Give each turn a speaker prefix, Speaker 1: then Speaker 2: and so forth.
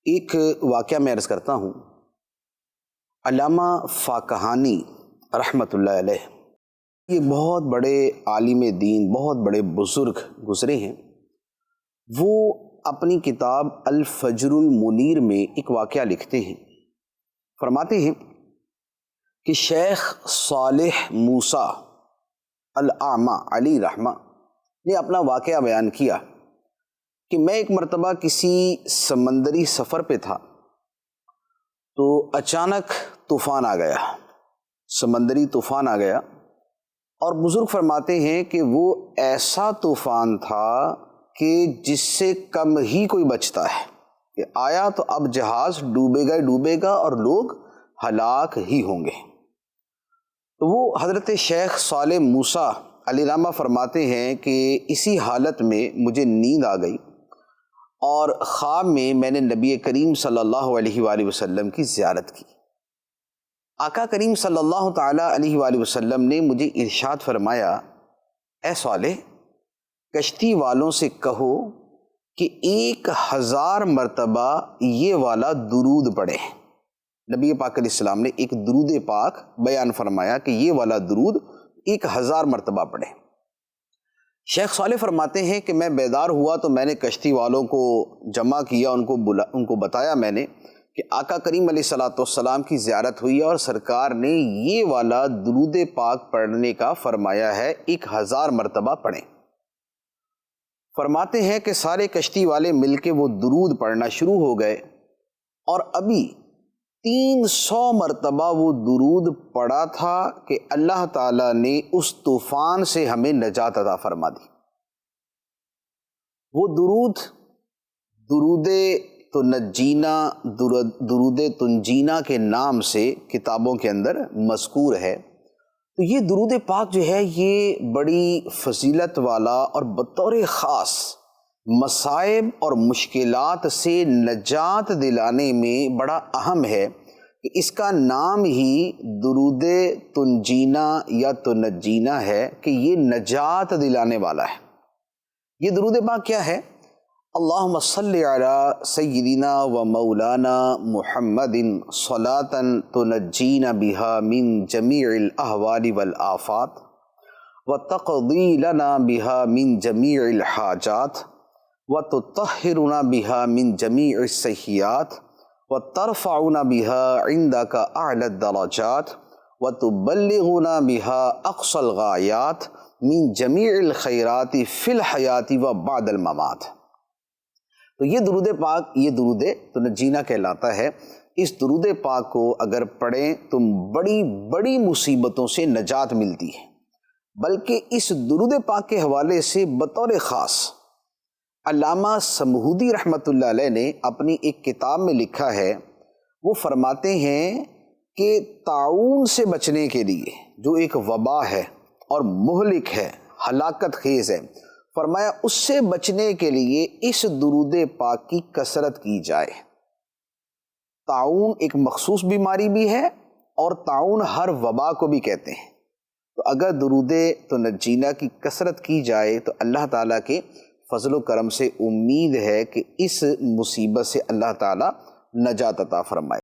Speaker 1: ایک واقعہ میں عرض کرتا ہوں۔ علامہ فاکہانی رحمۃ اللہ علیہ یہ بہت بڑے عالم دین، بہت بڑے بزرگ گزرے ہیں۔ وہ اپنی کتاب الفجر المنیر میں ایک واقعہ لکھتے ہیں، فرماتے ہیں کہ شیخ صالح موسیٰ الاعمى علی رحمہ نے اپنا واقعہ بیان کیا کہ میں ایک مرتبہ کسی سمندری سفر پہ تھا تو اچانک طوفان آ گیا، سمندری طوفان آ گیا، اور بزرگ فرماتے ہیں کہ وہ ایسا طوفان تھا کہ جس سے کم ہی کوئی بچتا ہے کہ آیا تو اب جہاز ڈوبے گا ہی ڈوبے گا اور لوگ ہلاک ہی ہوں گے۔ تو وہ حضرت شیخ صالح موسیٰ علیہ رحمہ فرماتے ہیں کہ اسی حالت میں مجھے نیند آ گئی اور خواب میں نے نبی کریم صلی اللہ علیہ وآلہ وسلم کی زیارت کی۔ آقا کریم صلی اللہ تعالیٰ علیہ وآلہ وسلم نے مجھے ارشاد فرمایا، اے صالح، کشتی والوں سے کہو کہ 1000 مرتبہ یہ والا درود پڑھیں۔ نبی پاک علیہ السلام نے ایک درود پاک بیان فرمایا کہ یہ والا درود 1000 مرتبہ پڑھیں۔ شیخ صالح فرماتے ہیں کہ میں بیدار ہوا تو میں نے کشتی والوں کو جمع کیا، ان کو بتایا میں نے کہ آقا کریم علیہ السلام کی زیارت ہوئی ہے اور سرکار نے یہ والا درود پاک پڑھنے کا فرمایا ہے، 1000 مرتبہ پڑھیں۔ فرماتے ہیں کہ سارے کشتی والے مل کے وہ درود پڑھنا شروع ہو گئے اور ابھی 300 مرتبہ وہ درود پڑھا تھا کہ اللہ تعالیٰ نے اس طوفان سے ہمیں نجات عطا فرما دی۔ وہ درود تنجینا، درود تنجینا کے نام سے کتابوں کے اندر مذکور ہے۔ تو یہ درود پاک جو ہے یہ بڑی فضیلت والا اور بطور خاص مصائب اور مشکلات سے نجات دلانے میں بڑا اہم ہے کہ اس کا نام ہی درود تنجینا یا تنجینا ہے کہ یہ نجات دلانے والا ہے۔ یہ درود پاک کیا ہے؟ اللہم صلی علی سیدنا و مولانا محمد صلاۃ تنجینا بہا من جمیع الاحوال والآفات وتقضی لنا بہا من جمیع الحاجات وتطہرنا بہا من جمیع السیئات وترفعنا بہا عندک اعلی الدرجات وتبلغنا بہا اقصى الغایات من جمیع الخیرات فی الحیات و بعد الممات۔ تو یہ درود پاک، یہ درود تنجینا کہلاتا ہے۔ اس درود پاک کو اگر پڑھیں تو بڑی بڑی مصیبتوں سے نجات ملتی ہے۔ بلکہ اس درود پاک کے حوالے سے بطور خاص علامہ سمہودی رحمۃ اللہ علیہ نے اپنی ایک کتاب میں لکھا ہے، وہ فرماتے ہیں کہ طاعون سے بچنے کے لیے جو ایک وبا ہے اور مہلک ہے، ہلاکت خیز ہے، فرمایا اس سے بچنے کے لیے اس درود پاک کی کثرت کی جائے۔ طاعون ایک مخصوص بیماری بھی ہے اور طاعون ہر وبا کو بھی کہتے ہیں۔ تو اگر درود تنجینا کی کثرت کی جائے تو اللہ تعالیٰ کے فضل و کرم سے امید ہے کہ اس مصیبت سے اللہ تعالیٰ نجات عطا فرمائے۔